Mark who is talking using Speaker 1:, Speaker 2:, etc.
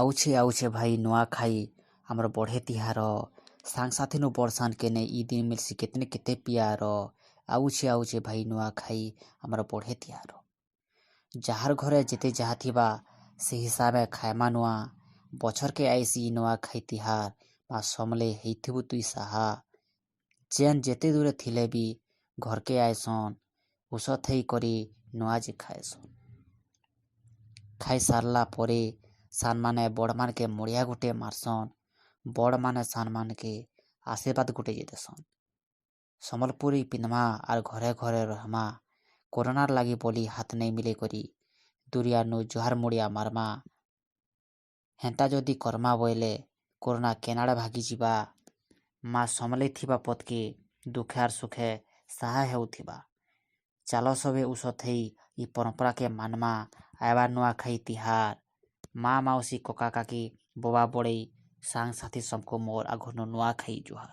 Speaker 1: ଆଉଛେ ଭାଇ ନୂଆଖାଇ ଆମର ବଢ଼େ ତିହାର ସାଙ୍ଗସାଥୀନୁ ବଡ଼ସାନ୍ କେନେ ଇ ଦିନ ମିଲ୍ସି କେତନେ କେତେ ପିଆର ଆଉଛେ ଭାଇ ନୂଆଖାଇ ଆମର ବଢ଼େ ତିହାର ଯାହାର ଘରେ ଯେତେ ଯାହା ଥିବା ସେ ହିସାବେ ଖାଏମା ନୂଆ ବଛରକେ ଆଇସି ନୂଆଖାଇ ତିହାର ମା ସମଲେ ହେଇଥିବୁ ତୁଇ ସାହା ଯେନ୍ ଯେତେ ଦୂରେ ଥିଲେ ବି ଘରକେ ଆଇସନ୍ ଉଷଥେଇ କରି ନୂଆ ଯେ ଖାଏସନ୍ ଖାଇ ସାରିଲା ପରେ ସାନମାନେ ବଡ଼ମାନକେ ମୁଡ଼ିଆ ଗୁଟେ ମାରସନ୍ ବଡ଼ମାନେ ସାନମାନକେ ଆଶୀର୍ବାଦ ଗୁଟେ ଦେସନ୍ ସମ୍ବଲପୁରୀ ପିନ୍ଧମା ଆର୍ ଘରେ ଘରେ ରହମା କୋରୋନାର ଲାଗି ବୋଲି ହାତ ନେଇ ମିଲେଇ କରି ଦୁରିଆନୁ ଜୁହାର ମୁଡ଼ିଆ ମାରମା ହେନ୍ତା ଯଦି କର୍ମା ବୋଇଲେ କୋରୋନା କେନାଡ଼େ ଭାଗିଯିବା ମା ସମଲେଇ ଥିବା ପଥକେ ଦୁଃଖେ ଆର୍ ସୁଖେ ସାହା ହେଉଥିବା ଚାଲ ସବେ ଉଷଥେଇ ଇ ପରମ୍ପରାକେ ମାନମା ଆଇବା ନୂଆଖାଇ ତିହାର ମା ମାଉସୀ କକା କାକି ବୋବା ବଡ଼େଇ ସାଙ୍ଗସାଥୀ सबको मोर आघरनो नूआखाई जुहार।